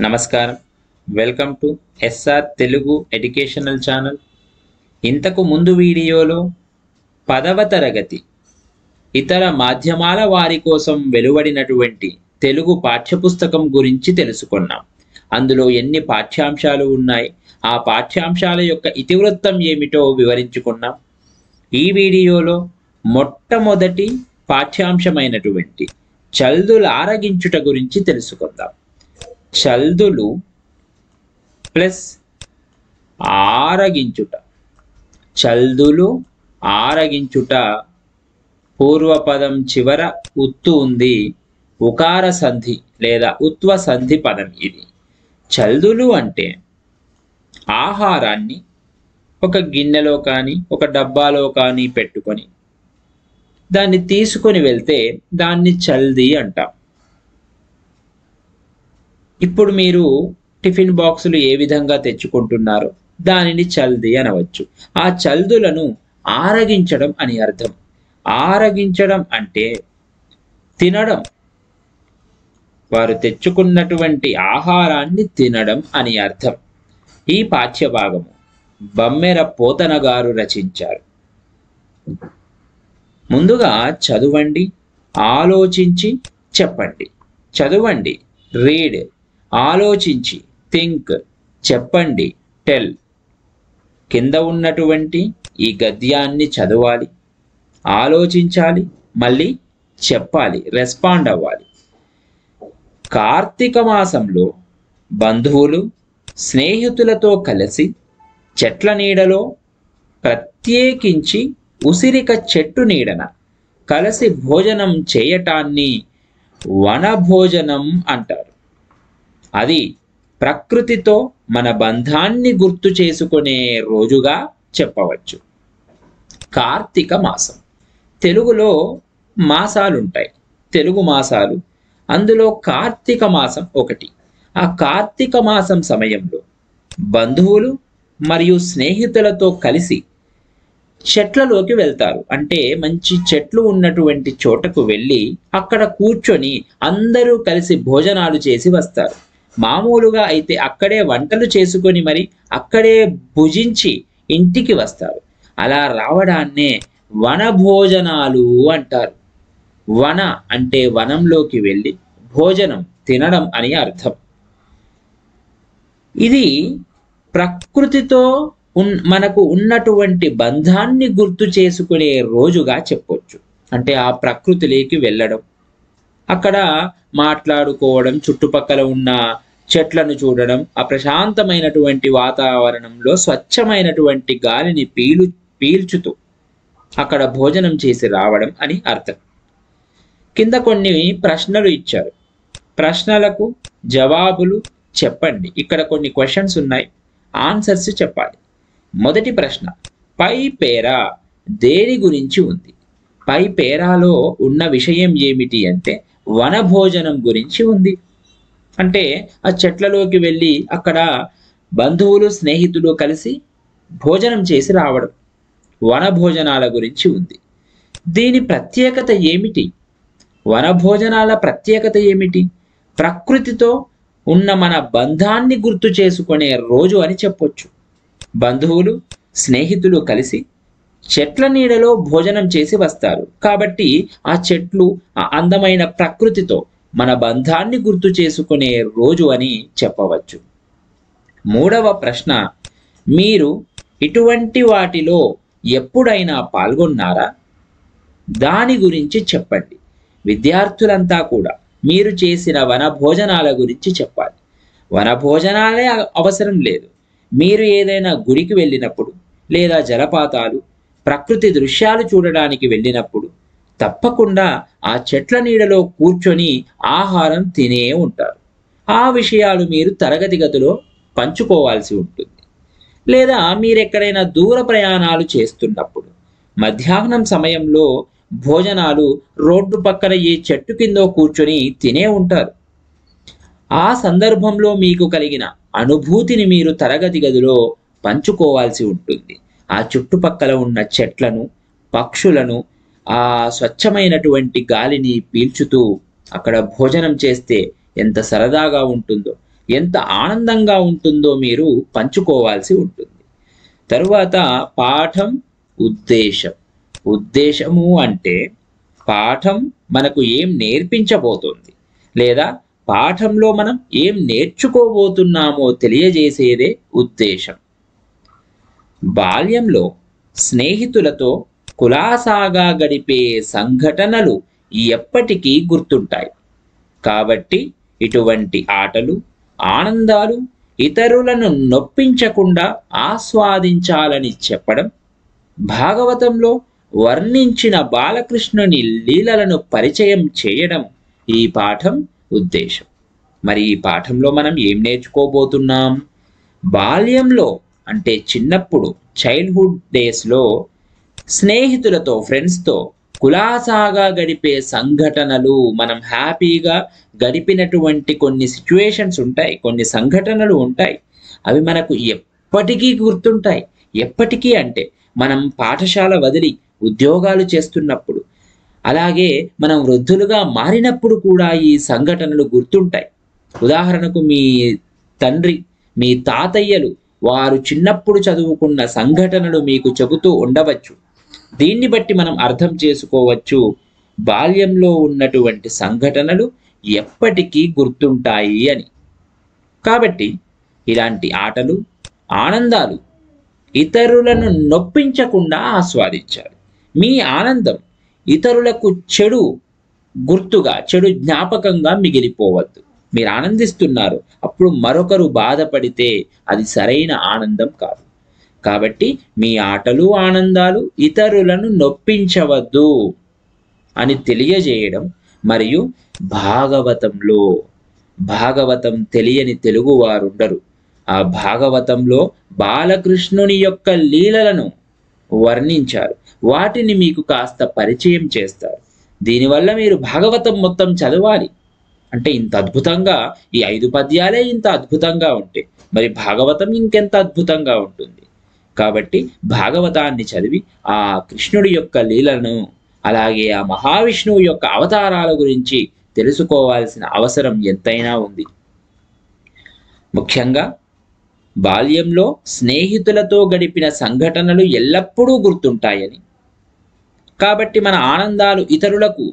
నమస్కారం. Welcome to SR Telugu educational channel. ఇంతకు ముందు వీడియోలో 10వ తరగతి ఇతర మాధ్యమాల వారి కోసం వెలువడినటువంటి తెలుగు పాఠ్యపుస్తకం గురించి తెలుసుకున్నాం. అందులో ఎన్ని పాఠ్యాంశాలు ఉన్నాయి, ఆ పాఠ్యాంశాల యొక్క ఇతివృత్తం ఏమిటో వివరించుకున్నాం. ఈ వీడియోలో మొట్టమొదటి పాఠ్యాంశమైనటువంటి చల్దుల ఆరగించుట గురించి తెలుసుకుందాం. చల్దులు ప్లస్ ఆరగించుట. చల్దులు ఆరగించుట పూర్వపదం చివర ఉత్తు ఉంది. ఉకార సంధి లేదా ఉత్వ సంధి పదం ఇది. చల్దులు అంటే ఆహారాన్ని ఒక గిన్నెలో కానీ ఒక డబ్బాలో కానీ పెట్టుకొని దాన్ని తీసుకొని వెళ్తే దాన్ని చల్ది అంటాం. ఇప్పుడు మీరు టిఫిన్ బాక్సులు ఏ విధంగా తెచ్చుకుంటున్నారో దానిని చల్ది అనవచ్చు. ఆ చల్దులను ఆరగించడం అని అర్థం. ఆరగించడం అంటే తినడం, వారు తెచ్చుకున్నటువంటి ఆహారాన్ని తినడం అని అర్థం. ఈ పాఠ్యభాగము బమ్మెర పోతన గారు రచించారు. ముందుగా చదవండి, ఆలోచించి చెప్పండి. చదవండి రీడ్, ఆలోచించి థింక్, చెప్పండి టెల్. కింద ఉన్నటువంటి ఈ గద్యాన్ని చదవాలి, ఆలోచించాలి, మళ్ళీ చెప్పాలి, రెస్పాండ్ అవ్వాలి. కార్తీక మాసంలో బంధువులు స్నేహితులతో కలిసి చెట్ల నీడలో, ప్రత్యేకించి ఉసిరిక చెట్టు నీడన కలిసి భోజనం చేయటాన్ని వనభోజనం అంటారు. అది ప్రకృతితో మన బంధాన్ని గుర్తు చేసుకునే రోజుగా చెప్పవచ్చు. కార్తీక మాసం, తెలుగులో మాసాలుంటాయి, తెలుగు మాసాలు. అందులో కార్తీక మాసం ఒకటి. ఆ కార్తీక మాసం సమయంలో బంధువులు మరియు స్నేహితులతో కలిసి చెట్లలోకి వెళ్తారు. అంటే మంచి చెట్లు ఉన్నటువంటి చోటకు వెళ్ళి అక్కడ కూర్చొని అందరూ కలిసి భోజనాలు చేసి వస్తారు. మామూలుగా అయితే అక్కడే వంటలు చేసుకొని మరి అక్కడే భుజించి ఇంటికి వస్తారు. అలా రావడాన్నే వనభోజనాలు అంటారు. వన అంటే వనంలోకి వెళ్ళి, భోజనం తినడం అని అర్థం. ఇది ప్రకృతితో మనకు ఉన్నటువంటి బంధాన్ని గుర్తు చేసుకునే రోజుగా చెప్పొచ్చు. అంటే ఆ ప్రకృతిలోకి వెళ్ళడం, అక్కడ మాట్లాడుకోవడం, చుట్టుపక్కల ఉన్న చెట్లను చూడడం, ఆ ప్రశాంతమైనటువంటి వాతావరణంలో స్వచ్ఛమైనటువంటి గాలిని పీల్చుతూ అక్కడ భోజనం చేసి రావడం అని అర్థం. కింద కొన్ని ప్రశ్నలు ఇచ్చారు, ప్రశ్నలకు జవాబులు చెప్పండి. ఇక్కడ కొన్ని క్వశ్చన్స్ ఉన్నాయి, ఆన్సర్స్ చెప్పాలి. మొదటి ప్రశ్న, పై పేరా దేని గురించి ఉంది? పై పేరాలో ఉన్న విషయం ఏమిటి అంటే వనభోజనం గురించి ఉంది. అంటే ఆ చెట్లలోకి వెళ్ళి అక్కడ బంధువులు స్నేహితులు కలిసి భోజనం చేసి రావడం, వనభోజనాల గురించి ఉంది. దీని ప్రత్యేకత ఏమిటి? వనభోజనాల ప్రత్యేకత ఏమిటి? ప్రకృతితో ఉన్న మన బంధాన్ని గుర్తు చేసుకునే రోజు అని చెప్పొచ్చు. బంధువులు స్నేహితులు కలిసి చెట్ల నీడలో భోజనం చేసి వస్తారు కాబట్టి ఆ చెట్లు, ఆ అందమైన ప్రకృతితో మన బంధాన్ని గుర్తు చేసుకునే రోజు అని చెప్పవచ్చు. మూడవ ప్రశ్న, మీరు ఇటువంటి వాటిలో ఎప్పుడైనా పాల్గొన్నారా? దాని గురించి చెప్పండి. విద్యార్థులంతా కూడా మీరు చేసిన వనభోజనాల గురించి చెప్పాలి. వనభోజనాలే అవసరం లేదు, మీరు ఏదైనా గుడికి వెళ్ళినప్పుడు లేదా జలపాతాలు, ప్రకృతి దృశ్యాలు చూడడానికి వెళ్ళినప్పుడు తప్పకుండా ఆ చెట్ల నీడలో కూర్చొని ఆహారం తినే ఉంటారు. ఆ విషయాలు మీరు తరగతి గదిలో పంచుకోవాల్సి ఉంటుంది. లేదా మీరు ఎక్కడైనా దూర ప్రయాణాలు చేస్తున్నప్పుడు మధ్యాహ్నం సమయంలో భోజనాలు రోడ్డు పక్కన ఏ చెట్టు కిందో కూర్చొని తినే ఉంటారు. ఆ సందర్భంలో మీకు కలిగిన అనుభూతిని మీరు తరగతి గదిలో పంచుకోవాల్సి ఉంటుంది. ఆ చుట్టుపక్కల ఉన్న చెట్లను, పక్షులను, ఆ స్వచ్ఛమైనటువంటి గాలిని పీల్చుతూ అక్కడ భోజనం చేస్తే ఎంత సరదాగా ఉంటుందో, ఎంత ఆనందంగా ఉంటుందో మీరు పంచుకోవాల్సి ఉంటుంది. తరువాత పాఠం, ఉద్దేశం. ఉద్దేశము అంటే పాఠం మనకు ఏం నేర్పించబోతోంది లేదా పాఠంలో మనం ఏం నేర్చుకోబోతున్నామో తెలియజేసేదే ఉద్దేశం. బాల్యంలో స్నేహితులతో కులాసాగా గడిపే సంఘటనలు ఎప్పటికీ గుర్తుంటాయి. కాబట్టి ఇటువంటి ఆటలు, ఆనందాలు ఇతరులను నొప్పించకుండా ఆస్వాదించాలని చెప్పడం, భాగవతంలో వర్ణించిన బాలకృష్ణుని లీలలను పరిచయం చేయడం ఈ పాఠం ఉద్దేశం. మరి ఈ పాఠంలో మనం ఏం నేర్చుకోబోతున్నాం? బాల్యంలో అంటే చిన్నప్పుడు చైల్డ్హుడ్ డేస్లో స్నేహితులతో, ఫ్రెండ్స్తో కులాసాగా గడిపే సంఘటనలు, మనం హ్యాపీగా గడిపినటువంటి కొన్ని సిచ్యువేషన్స్ ఉంటాయి, కొన్ని సంఘటనలు ఉంటాయి. అవి మనకు ఎప్పటికీ గుర్తుంటాయి. ఎప్పటికీ అంటే మనం పాఠశాల వదిలి ఉద్యోగాలు చేస్తున్నప్పుడు, అలాగే మనం వృద్ధులుగా మారినప్పుడు కూడా ఈ సంఘటనలు గుర్తుంటాయి. ఉదాహరణకు మీ తండ్రి, మీ తాతయ్యలు వారు చిన్నప్పుడు చదువుకున్న సంఘటనలు మీకు చెబుతూ ఉండవచ్చు. దీన్ని బట్టి మనం అర్థం చేసుకోవచ్చు బాల్యంలో ఉన్నటువంటి సంఘటనలు ఎప్పటికీ గుర్తుంటాయి అని. కాబట్టి ఇలాంటి ఆటలు, ఆనందాలు ఇతరులను నొప్పించకుండా ఆస్వాదించాలి. మీ ఆనందం ఇతరులకు చెడు గుర్తుగా, చెడు జ్ఞాపకంగా మిగిలిపోవద్దు. మీరు ఆనందిస్తున్నారు, అప్పుడు మరొకరు బాధపడితే అది సరైన ఆనందం కాదు. కాబట్టి మీ ఆటలు, ఆనందాలు ఇతరులను నొప్పించవద్దు అని తెలియజేయడం. మరియు భాగవతం తెలియని తెలుగువారుండరు. ఆ భాగవతంలో బాలకృష్ణుని యొక్క లీలలను వర్ణించారు. వాటిని మీకు కాస్త పరిచయం చేస్తారు. దీనివల్ల మీరు భాగవతం మొత్తం చదవాలి. అంటే ఇంత అద్భుతంగా, ఈ 5 పద్యాలే ఇంత అద్భుతంగా ఉంటే మరి భాగవతం ఇంకెంత అద్భుతంగా ఉంటుంది. కాబట్టి భాగవతాన్ని చదివి ఆ కృష్ణుడి యొక్క లీలను, అలాగే ఆ మహావిష్ణువు యొక్క అవతారాల గురించి తెలుసుకోవాల్సిన అవసరం ఎంతైనా ఉంది. ముఖ్యంగా బాల్యంలో స్నేహితులతో గడిపిన సంఘటనలు ఎల్లప్పుడూ గుర్తుంటాయని, కాబట్టి మన ఆనందాలు ఇతరులకు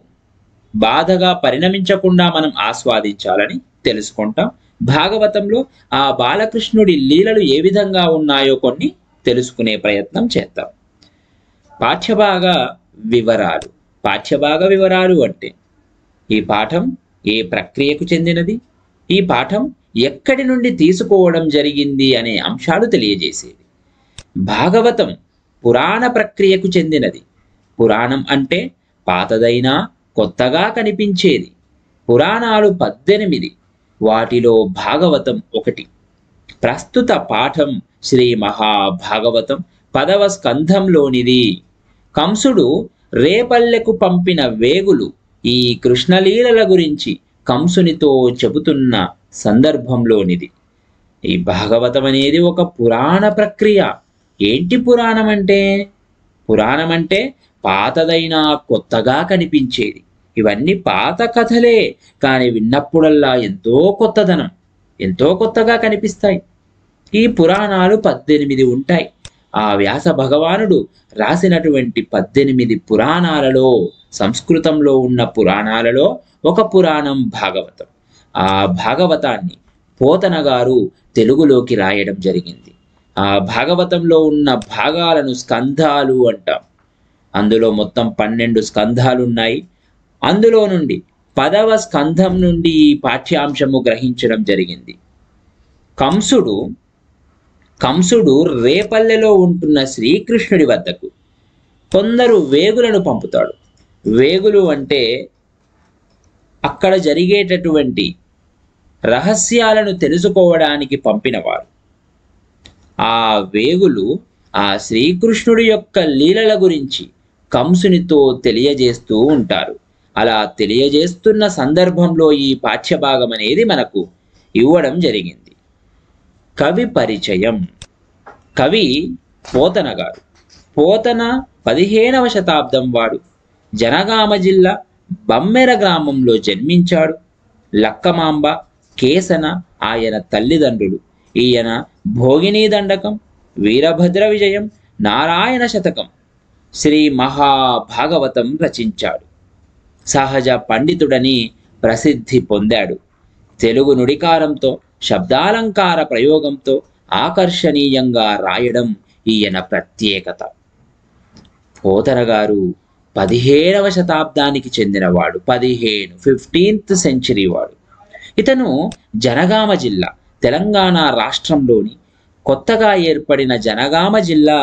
బాధగా పరిణమించకుండా మనం ఆస్వాదించాలని తెలుసుకుంటాం. భాగవతంలో ఆ బాలకృష్ణుడి లీలలు ఏ విధంగా ఉన్నాయో కొన్ని తెలుసుకునే ప్రయత్నం చేద్దాం. పాఠ్యభాగ వివరాలు అంటే ఈ పాఠం ఏ ప్రక్రియకు చెందినది, ఈ పాఠం ఎక్కడి నుండి తీసుకోవడం జరిగింది అనే అంశాలు తెలియజేసేది. భాగవతం పురాణ ప్రక్రియకు చెందినది. పురాణం అంటే పాతదైనా కొత్తగా కనిపించేది. పురాణాలు 18, వాటిలో భాగవతం ఒకటి. ప్రస్తుత పాఠం శ్రీ మహాభాగవతం 10వ స్కంధంలోనిది. కంసుడు రేపల్లెకు పంపిన వేగులు ఈ కృష్ణలీలల గురించి కంసునితో చెబుతున్న సందర్భంలోనిది. ఈ భాగవతం అనేది ఒక పురాణ ప్రక్రియ. ఏంటి పురాణం అంటే? పురాణం అంటే పాతదైనా కొత్తగా కనిపించేది. ఇవన్నీ పాత కథలే, కానీ విన్నప్పుడల్లా ఎంతో కొత్తదనం, ఎంతో కొత్తగా కనిపిస్తాయి. ఈ పురాణాలు 18 ఉంటాయి. ఆ వ్యాస భగవానుడు రాసినటువంటి 18 పురాణాలలో, సంస్కృతంలో ఉన్న పురాణాలలో ఒక పురాణం భాగవతం. ఆ భాగవతాన్ని పోతన గారు తెలుగులోకి రాయడం జరిగింది. ఆ భాగవతంలో ఉన్న భాగాలను స్కంధాలు అంటాం. అందులో మొత్తం 12 స్కంధాలు ఉన్నాయి. అందులో నుండి 10వ స్కంధం నుండి ఈ పాఠ్యాంశము గ్రహించడం జరిగింది. కంసుడు రేపల్లెలో ఉంటున్న శ్రీకృష్ణుడి వద్దకు కొందరు వేగులను పంపుతాడు. వేగులు అంటే అక్కడ జరిగేటటువంటి రహస్యాలను తెలుసుకోవడానికి పంపినవారు. ఆ వేగులు ఆ శ్రీకృష్ణుడి యొక్క లీలల గురించి కంసునితో తెలియజేస్తూ ఉంటారు. అలా తెలియజేస్తున్న సందర్భంలో ఈ పాఠ్యభాగం అనేది మనకు ఇవ్వడం జరిగింది. కవి పరిచయం. కవి పోతన గారు. పోతన 15వ శతాబ్దం వాడు. జనగామ జిల్లా బమ్మెర గ్రామంలో జన్మించాడు. లక్కమాంబ, కేసన ఆయన తల్లిదండ్రులు. ఈయన భోగినీ దండకం, వీరభద్ర విజయం, నారాయణ శతకం, శ్రీ మహాభాగవతం రచించాడు. సహజ పండితుడని ప్రసిద్ధి పొందాడు. తెలుగు నుడికారంతో, శబ్దాలంకార ప్రయోగంతో ఆకర్షణీయంగా రాయడం ఈయన ప్రత్యేకత. పోతన గారు 15వ శతాబ్దానికి చెందినవాడు. 15th సెంచరీ వాడు. ఇతను జనగామ జిల్లా, తెలంగాణ రాష్ట్రంలోని కొత్తగా ఏర్పడిన జనగామ జిల్లా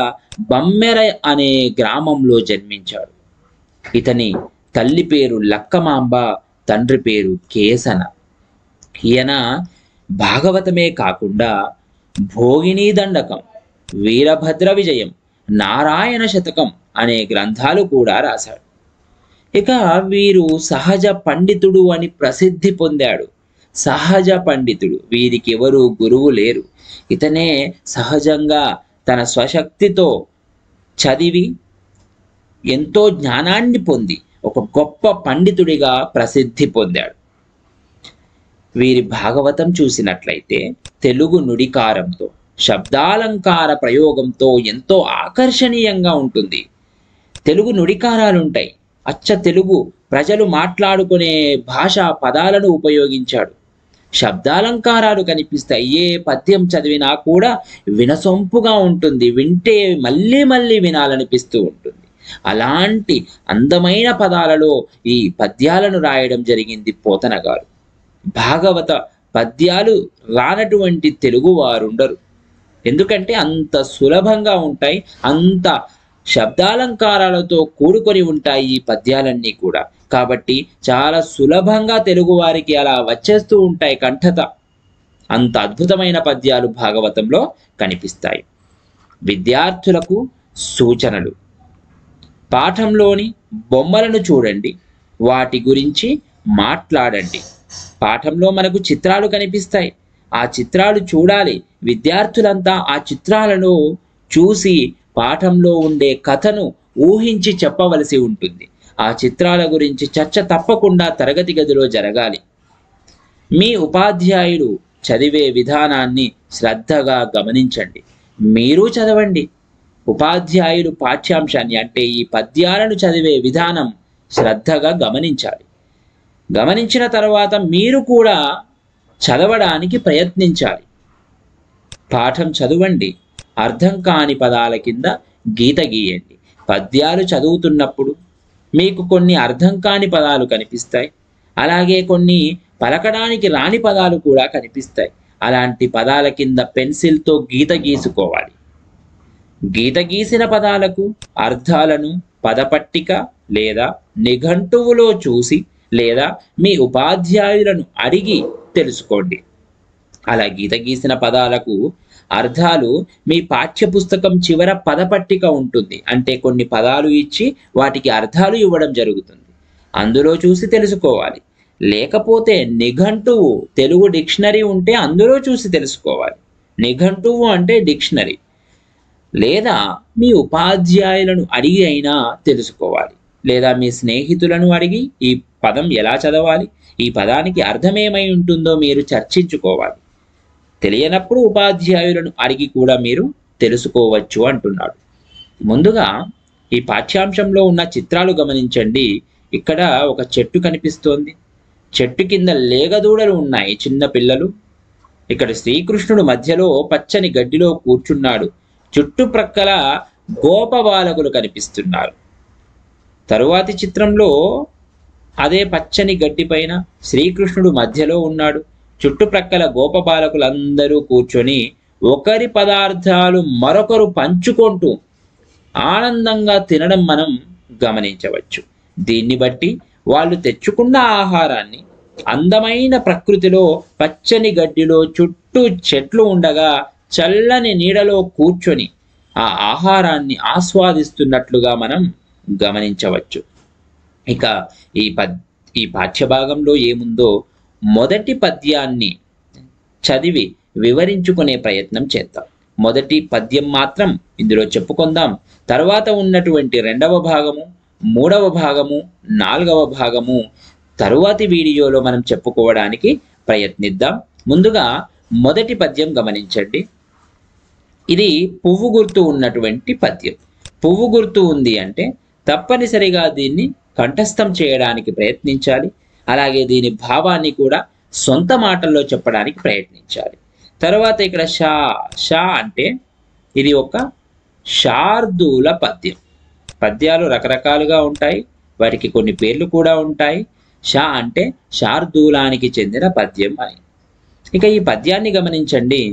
బమ్మెర అనే గ్రామంలో జన్మించాడు. ఇతని తల్లి పేరు లక్కమాంబ, తండ్రి పేరు కేసన. ఈయన భాగవతమే కాకుండా భోగినీ దండకం, వీరభద్ర విజయం, నారాయణ శతకం అనే గ్రంథాలు కూడా రాశాడు. ఇక వీరు సహజ పండితుడు అని ప్రసిద్ధి పొందాడు. సహజ పండితుడు, వీరికి ఎవరు గురువు లేరు. ఇతనే సహజంగా తన స్వశక్తితో చదివి ఎంతో జ్ఞానాన్ని పొంది ఒక గొప్ప పండితుడిగా ప్రసిద్ధి పొందాడు. వీరి భాగవతం చూసినట్లయితే తెలుగు నుడికారంతో, శబ్దాలంకార ప్రయోగంతో ఎంతో ఆకర్షణీయంగా ఉంటుంది. తెలుగు నుడికారాలుంటాయి. అచ్చ తెలుగు ప్రజలు మాట్లాడుకునే భాషా పదాలను ఉపయోగించాడు. శబ్దాలంకారాలు కనిపిస్తాయి. ఏ పద్యం చదివినా కూడా వినసొంపుగా ఉంటుంది. వింటే మళ్ళీ మళ్ళీ వినాలనిపిస్తూ ఉంటుంది. అలాంటి అందమైన పదాలలో ఈ పద్యాలను రాయడం జరిగింది పోతన గారు. భాగవత పద్యాలు రానటువంటి తెలుగు వారుండరు. ఎందుకంటే అంత సులభంగా ఉంటాయి, అంత శబ్దాలంకారాలతో కూడుకొని ఉంటాయి ఈ పద్యాలన్నీ కూడా. కాబట్టి చాలా సులభంగా తెలుగు వారికి అలా వచ్చేస్తూ ఉంటాయి కంఠత. అంత అద్భుతమైన పద్యాలు భాగవతంలో కనిపిస్తాయి. విద్యార్థులకు సూచనలు. పాఠంలోని బొమ్మలను చూడండి, వాటి గురించి మాట్లాడండి. పాఠంలో మనకు చిత్రాలు కనిపిస్తాయి. ఆ చిత్రాలు చూడాలి. విద్యార్థులంతా ఆ చిత్రాలను చూసి పాఠంలో ఉండే కథను ఊహించి చెప్పవలసి ఉంటుంది. ఆ చిత్రాల గురించి చర్చ తప్పకుండా తరగతి గదిలో జరగాలి. మీ ఉపాధ్యాయులు చదివే విధానాన్ని శ్రద్ధగా గమనించండి. మీరు చదవండి. ఉపాధ్యాయులు పాఠ్యాంశాన్ని, అంటే ఈ పద్యాలను చదివే విధానం శ్రద్ధగా గమనించాలి. గమనించిన తర్వాత మీరు కూడా చదవడానికి ప్రయత్నించాలి. పాఠం చదవండి. అర్థం కాని పదాల కింద గీత గీయండి. పద్యాలు చదువుతున్నప్పుడు మీకు కొన్ని అర్థం కాని పదాలు కనిపిస్తాయి. అలాగే కొన్ని పలకడానికి రాని పదాలు కూడా కనిపిస్తాయి. అలాంటి పదాల కింద పెన్సిల్తో గీత గీసుకోవాలి. గీత గీసిన పదాలకు అర్థాలను పదపట్టిక లేదా నిఘంటువులో చూసి లేదా మీ ఉపాధ్యాయులను అడిగి తెలుసుకోండి. అలా గీత గీసిన పదాలకు అర్థాలు మీ పాఠ్యపుస్తకం చివర పదపట్టిక ఉంటుంది. అంటే కొన్ని పదాలు ఇచ్చి వాటికి అర్థాలు ఇవ్వడం జరుగుతుంది. అందులో చూసి తెలుసుకోవాలి. లేకపోతే నిఘంటువు, తెలుగు డిక్షనరీ ఉంటే అందులో చూసి తెలుసుకోవాలి. నిఘంటువు అంటే డిక్షనరీ. లేదా మీ ఉపాధ్యాయులను అడిగి అయినా తెలుసుకోవాలి. లేదా మీ స్నేహితులను అడిగి ఈ పదం ఎలా చదవాలి, ఈ పదానికి అర్థమేమై ఉంటుందో మీరు చర్చించుకోవాలి. తెలియనప్పుడు ఉపాధ్యాయులను అడిగి కూడా మీరు తెలుసుకోవచ్చు అంటున్నాడు. ముందుగా ఈ పాఠ్యాంశంలో ఉన్న చిత్రాలు గమనించండి. ఇక్కడ ఒక చెట్టు కనిపిస్తోంది. చెట్టు కింద లేగదూడలు ఉన్నాయి, చిన్న పిల్లలు. ఇక్కడ శ్రీకృష్ణుడు మధ్యలో పచ్చని గడ్డిలో కూర్చున్నాడు. చుట్టుప్రక్కల గోపబాలకులు కనిపిస్తున్నారు. తరువాతి చిత్రంలో అదే పచ్చని గడ్డి పైన శ్రీకృష్ణుడు మధ్యలో ఉన్నాడు. చుట్టుప్రక్కల గోపబాలకులందరూ కూర్చొని ఒకరి పదార్థాలు మరొకరు పంచుకుంటూ ఆనందంగా తినడం మనం గమనించవచ్చు. దీన్ని బట్టి వాళ్ళు తెచ్చుకున్న ఆహారాన్ని అందమైన ప్రకృతిలో పచ్చని గడ్డిలో చుట్టూ చెట్లు ఉండగా చల్లని నీడలో కూర్చొని ఆ ఆహారాన్ని ఆస్వాదిస్తున్నట్లుగా మనం గమనించవచ్చు. ఇక ఈ పాఠ్యభాగంలో ఏముందో మొదటి పద్యాన్ని చదివి వివరించుకునే ప్రయత్నం చేద్దాం. మొదటి పద్యం మాత్రం ఇందులో చెప్పుకుందాం. తర్వాత ఉన్నటువంటి 2వ భాగము, 3వ భాగము, 4వ భాగము తరువాతి వీడియోలో మనం చెప్పుకోవడానికి ప్రయత్నిద్దాం. ముందుగా మొదటి పద్యం గమనించండి. ఇది పువ్వు గుర్తు ఉన్నటువంటి పద్యం. పువ్వు గుర్తు ఉంది అంటే తప్పనిసరిగా దీన్ని కంఠస్థం చేయడానికి ప్రయత్నించాలి. అలాగే దీని భావాన్ని కూడా సొంత మాటల్లో చెప్పడానికి ప్రయత్నించాలి. తర్వాత ఇక్కడ షా, షా అంటే ఇది ఒక శార్దూల పద్యం. పద్యాలు రకరకాలుగా ఉంటాయి, వాటికి కొన్ని పేర్లు కూడా ఉంటాయి. షా అంటే శార్దూలానికి చెందిన పద్యం అని. ఇక ఈ పద్యాన్ని గమనించండి.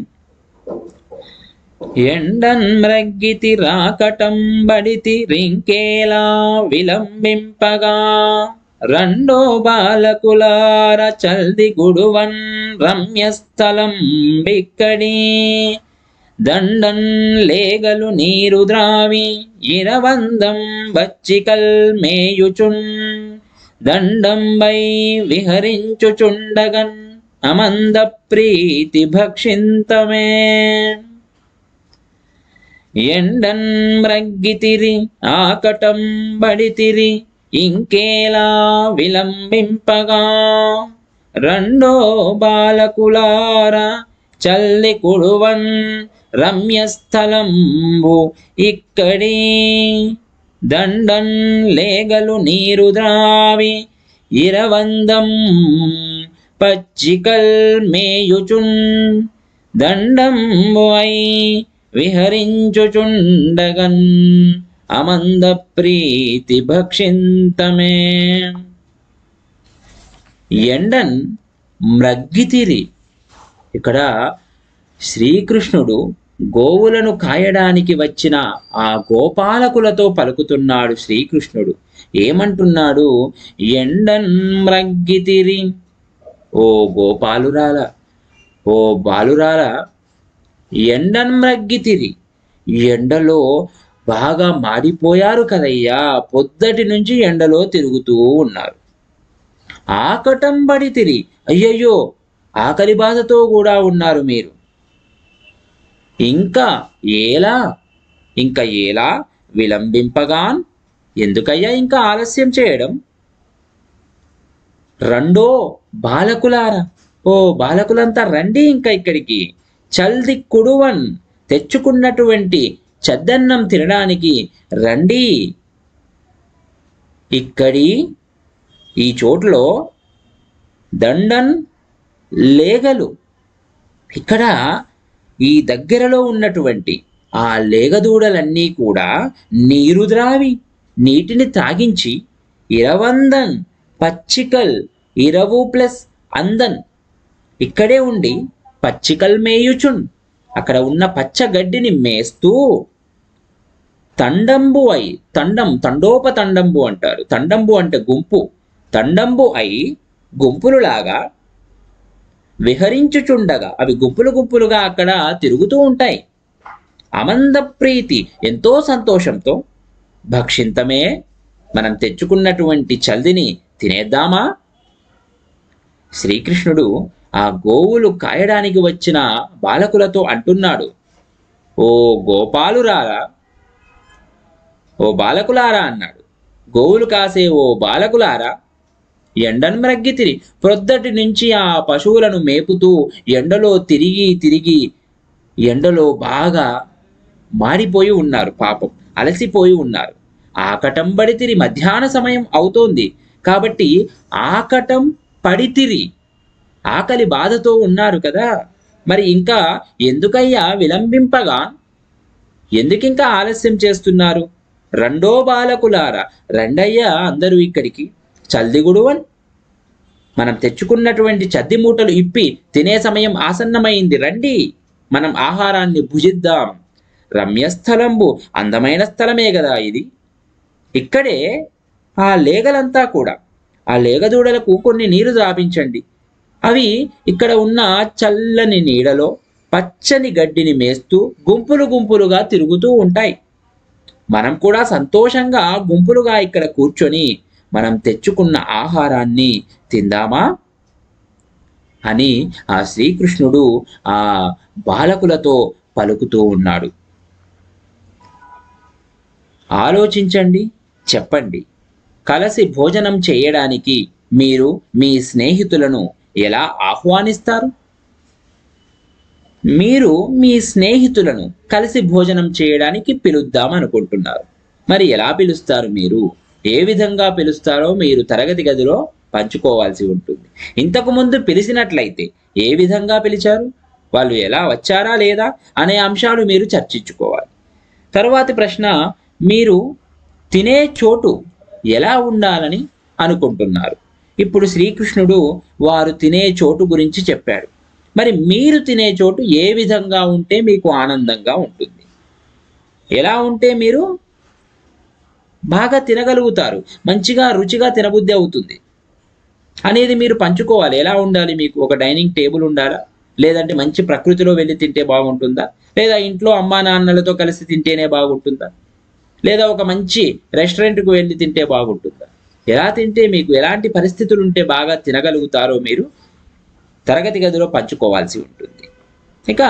ఎండన్ మ్రగ్గితి రాకటం బడితి రింకేలా విలంబింపగా రెండో బాలకులార చల్ది గుడువన్ రమ్యస్థలం బిక్కడి దండన్ లేగలు నీరు ద్రావి ఇరవందం బచ్చికల్ మేయుచున్ దండంబై విహరించుచుండగన్ అమంద ప్రీతి భక్షింతమే. ఎండన్ మ్రగ్గితిరి ఆకటం బడితిరి ఇంకేలా విలంబింపగా రెండో బాలకులార చల్లి కుడువన్ రమ్యస్థలంబు ఇక్కడి దండన్ లేగలు నీరు ద్రావి ఇరవందం పచ్చికల్ మేయుచున్ దండంబు అయి విహరించుచుండగన్ అమంద ప్రీతి భక్షింతమే. ఎండన్ మ్రగ్గితిరి. ఇక్కడ శ్రీకృష్ణుడు గోవులను కాయడానికి వచ్చిన ఆ గోపాలకులతో పలుకుతున్నాడు. శ్రీకృష్ణుడు ఏమంటున్నాడు? ఎండన్ మ్రగ్గితిరి. ఓ గోపాలురాల, ఓ బాలురాల, ఎండన్ మ్రగ్గితిరి. ఎండలో బాగా మాడిపోయారు కదయ్యా, పొద్దటి నుంచి ఎండలో తిరుగుతూ ఉన్నారు. ఆకటం బడితిరి. అయ్యయ్యో, ఆకలి బాధతో కూడా ఉన్నారు మీరు. ఇంకా ఏలా విలంబింపగాన్. ఎందుకయ్యా ఇంకా ఆలస్యం చేయడం? రెండో బాలకులారా, ఓ బాలకులంతా రండి ఇంకా ఇక్కడికి. చల్ది కుడువన్, తెచ్చుకున్నటువంటి చద్దన్నం తినడానికి రండి. ఇక్కడి ఈ చోట్లో దండన్ లేగలు. ఇక్కడ ఈ దగ్గరలో ఉన్నటువంటి ఆ లేగదూడలన్నీ కూడా నీరు ద్రావి, నీటిని తాగించి ఇరవందన్ పచ్చికల్, ఇరవు ప్లస్ అందన్, ఇక్కడే ఉండి పచ్చికల్ మేయుచున్, అక్కడ ఉన్న పచ్చగడ్డిని మేస్తూ తండంబు అయి, తండోపతండంబు అంటారు. తండంబు అంటే గుంపు, తండంబు అయి గుంపులులాగా విహరించుచుండగా, అవి గుంపులు గుంపులుగా అక్కడ తిరుగుతూ ఉంటాయి. అమంద ప్రీతి, ఎంతో సంతోషంతో. భక్షింతమే, మనం తెచ్చుకున్నటువంటి చల్దిని తినేద్దామా? శ్రీకృష్ణుడు ఆ గోవులు కాయడానికి వచ్చిన బాలకులతో అంటున్నాడు, ఓ గోపాలురారా, ఓ బాలకులారా అన్నాడు. గోవులు కాసే ఓ బాలకులారా, ఎండను మ్రగ్గితిరి. ప్రొద్దటి నుంచి ఆ పశువులను మేపుతూ ఎండలో తిరిగి ఎండలో బాగా మాడిపోయి ఉన్నారు. పాపం అలసిపోయి ఉన్నారు. ఆకటం పడితిరి, మధ్యాహ్న సమయం అవుతోంది కాబట్టి ఆకటం పడితిరి, ఆకలి బాధతో ఉన్నారు కదా. మరి ఇంకా ఎందుకయ్యా విలంబింపగా, ఎందుకింకా ఆలస్యం చేస్తున్నారు? రెండో బాలకులారా, రండయ్యా అందరూ ఇక్కడికి. చల్దిగుడువన్, మనం తెచ్చుకున్నటువంటి చద్ది మూటలు ఇప్పి తినే సమయం ఆసన్నమైంది. రండి, మనం ఆహారాన్ని భుజిద్దాం. రమ్యస్థలంబు, అందమైన స్థలమే కదా ఇది. ఇక్కడే ఆ లేగలంతా కూడా, ఆ లేగదూడలకు కొన్ని నీరు ద్రాపించండి. అవి ఇక్కడ ఉన్న చల్లని నీడలో పచ్చని గడ్డిని మేస్తూ గుంపులు గుంపులుగా తిరుగుతూ ఉంటాయి. మనం కూడా సంతోషంగా గుంపులుగా ఇక్కడ కూర్చొని మనం తెచ్చుకున్న ఆహారాన్ని తిందామా అని ఆ శ్రీకృష్ణుడు ఆ బాలకులతో పలుకుతూ ఉన్నాడు. ఆలోచించండి, చెప్పండి. కలిసి భోజనం చేయడానికి మీరు మీ స్నేహితులను ఎలా ఆహ్వానిస్తారు? మీరు మీ స్నేహితులను కలిసి భోజనం చేయడానికి పిలుద్దాం అనుకుంటున్నారు. మరి ఎలా పిలుస్తారు? మీరు ఏ విధంగా పిలుస్తారో మీరు తరగతి గదిలో పంచుకోవాల్సి ఉంటుంది. ఇంతకు ముందు పిలిచినట్లయితే ఏ విధంగా పిలిచారు, వాళ్ళు ఎలా వచ్చారా లేదా అనే అంశాలు మీరు చర్చించుకోవాలి. తరువాతి ప్రశ్న, మీరు తినే చోటు ఎలా ఉండాలని అనుకుంటున్నారు? ఇప్పుడు శ్రీకృష్ణుడు వారు తినే చోటు గురించి చెప్పాడు. మరి మీరు తినే చోటు ఏ విధంగా ఉంటే మీకు ఆనందంగా ఉంటుంది? ఎలా ఉంటే మీరు బాగా తినగలుగుతారు, మంచిగా రుచిగా తినబుద్ధి అవుతుంది అనేది మీరు పంచుకోవాలి. ఎలా ఉండాలి? మీకు ఒక డైనింగ్ టేబుల్ ఉండాలా? లేదంటే మంచి ప్రకృతిలో వెళ్ళి తింటే బాగుంటుందా? లేదా ఇంట్లో అమ్మా నాన్నలతో కలిసి తింటేనే బాగుంటుందా? లేదా ఒక మంచి రెస్టారెంట్కు వెళ్ళి తింటే బాగుంటుందా? ఎలా తింటే మీకు ఎలాంటి పరిస్థితులు ఉంటే బాగా తినగలుగుతారో మీరు తరగతి గదిలో పంచుకోవాల్సి ఉంటుంది. ఇక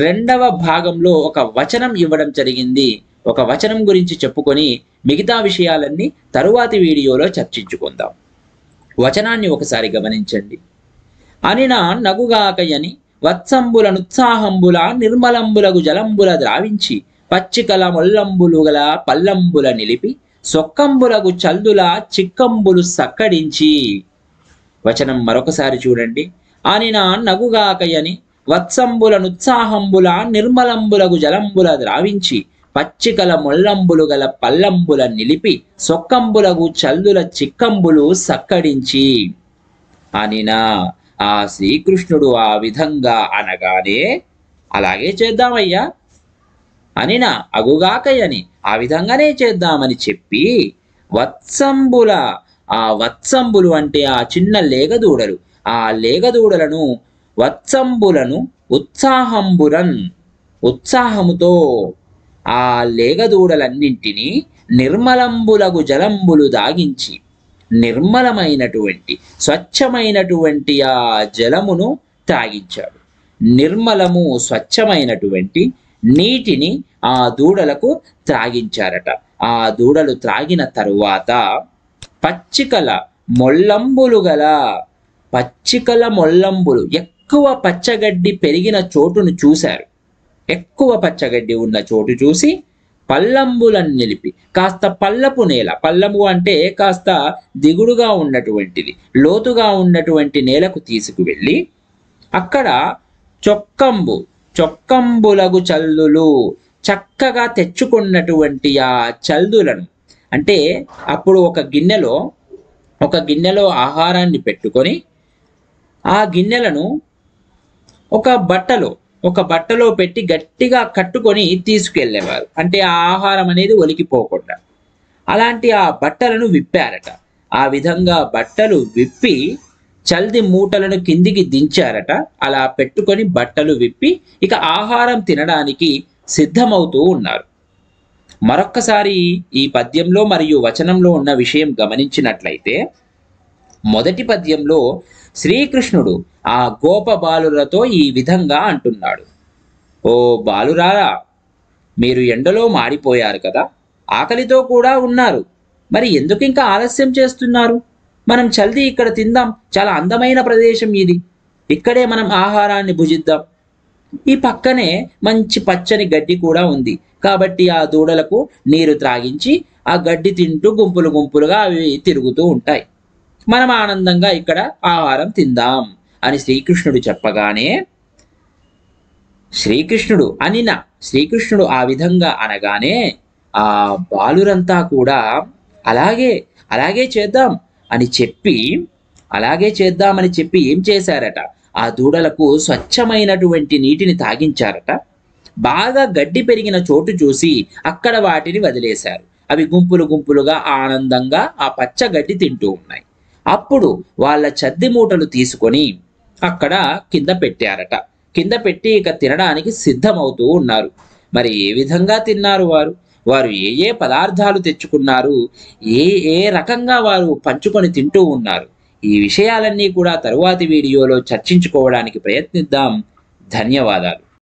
రెండవ భాగంలో ఒక వచనం ఇవ్వడం జరిగింది. ఒక వచనం గురించి చెప్పుకొని మిగతా విషయాలన్నీ తరువాతి వీడియోలో చర్చించుకుందాం. వచనాన్ని ఒకసారి గమనించండి. అనిన నగుగాకయని వత్సంబులనుత్సాహంబుల నిర్మలంబులగు జలంబుల ద్రావించి పచ్చికల మొల్లంబులు గల పల్లంబుల నిలిపి సొక్కంబులగు చల్దుల చిక్కంబులు సక్కడించి. వచనం మరొకసారి చూడండి. అనిన నగుగాకయని వత్సంబులనుత్సాహంబుల నిర్మలంబులగు జలంబుల ద్రావించి పచ్చికల మొల్లంబులు గల పల్లంబుల నిలిపి సొక్కంబులగు చల్దుల చిక్కంబులు సక్కడించి. అనినా ఆ శ్రీకృష్ణుడు ఆ విధంగా అనగానే అలాగే చేద్దామయ్యా, అనినా అగుగాకయని ఆ విధంగానే చేద్దామని చెప్పి వత్సంబుల, ఆ వత్సంబులు అంటే ఆ చిన్న లేగదూడలు, ఆ లేగదూడలను వత్సంబులను ఉత్సాహంబురన్, ఉత్సాహముతో ఆ లేగదూడలన్నింటినీ నిర్మలంబులగు జలంబులు దాగించి, నిర్మలమైనటువంటి స్వచ్ఛమైనటువంటి ఆ జలమును త్రాగించాడు. నిర్మలము స్వచ్ఛమైనటువంటి నీటిని ఆ దూడలకు త్రాగించారట. ఆ దూడలు త్రాగిన తరువాత పచ్చికల మొల్లంబులు గల, పచ్చికల మొల్లంబులు ఎక్కువ పచ్చగడ్డి పెరిగిన చోటును చూశారు. ఎక్కువ పచ్చగడ్డి ఉన్న చోటు చూసి పల్లంబులను నిలిపి, కాస్త పల్లపు నేల, పల్లము అంటే కాస్త దిగుడుగా ఉన్నటువంటిది, లోతుగా ఉన్నటువంటి నేలకు తీసుకువెళ్ళి అక్కడ చొక్కంబులగు చల్దులు, చక్కగా తెచ్చుకున్నటువంటి ఆ చల్దులను, అంటే అప్పుడు ఒక గిన్నెలో ఆహారాన్ని పెట్టుకొని ఆ గిన్నెలను ఒక బట్టలో పెట్టి గట్టిగా కట్టుకొని తీసుకెళ్లేవారు. అంటే ఆ ఆహారం అనేది ఒలికిపోకుండా. అలాంటి ఆ బట్టలను విప్పారట. ఆ విధంగా బట్టలు విప్పి చల్ది మూటలను కిందికి దించారట. అలా పెట్టుకొని బట్టలు విప్పి ఇక ఆహారం తినడానికి సిద్ధమవుతూ ఉన్నారు. మరొక్కసారి ఈ పద్యంలో మరియు వచనంలో ఉన్న విషయం గమనించినట్లయితే, మొదటి పద్యంలో శ్రీకృష్ణుడు ఆ గోప బాలులతో ఈ విధంగా అంటున్నాడు. ఓ బాలురారా, మీరు ఎండలో మాడిపోయారు కదా, ఆకలితో కూడా ఉన్నారు. మరి ఎందుకు ఇంకా ఆలస్యం చేస్తున్నారు? మనం జల్దీ ఇక్కడ తిందాం, చాలా అందమైన ప్రదేశం ఇది, ఇక్కడే మనం ఆహారాన్ని భుజిద్దాం. ఈ పక్కనే మంచి పచ్చని గడ్డి కూడా ఉంది, కాబట్టి ఆ దూడలకు నీరు త్రాగించి ఆ గడ్డి తింటూ గుంపులు గుంపులుగా అవి తిరుగుతూ ఉంటాయి. మనం ఆనందంగా ఇక్కడ ఆహారం తిందాం అని శ్రీకృష్ణుడు చెప్పగానే శ్రీకృష్ణుడు ఆ విధంగా అనగానే ఆ బాలురంతా కూడా అలాగే చేద్దామని చెప్పి ఏం చేశారట, ఆ దూడలకు స్వచ్ఛమైనటువంటి నీటిని తాగించారట. బాగా గడ్డి పెరిగిన చోటు చూసి అక్కడ వాటిని వదిలేశారు. అవి గుంపులు గుంపులుగా ఆనందంగా ఆ పచ్చ గడ్డి తింటూ ఉన్నాయి. అప్పుడు వాళ్ళ చద్ది మూటలు తీసుకొని అక్కడ కింద పెట్టారట. కింద పెట్టి ఇక తినడానికి సిద్ధమవుతూ ఉన్నారు. మరి ఏ విధంగా తిన్నారు వారు ఏ పదార్థాలు తెచ్చుకున్నారు, ఏ రకంగా వారు పంచుకొని తింటూ ఉన్నారు, ఈ విషయాలన్నీ కూడా తరువాతి వీడియోలో చర్చించుకోవడానికి ప్రయత్నిద్దాం. ధన్యవాదాలు.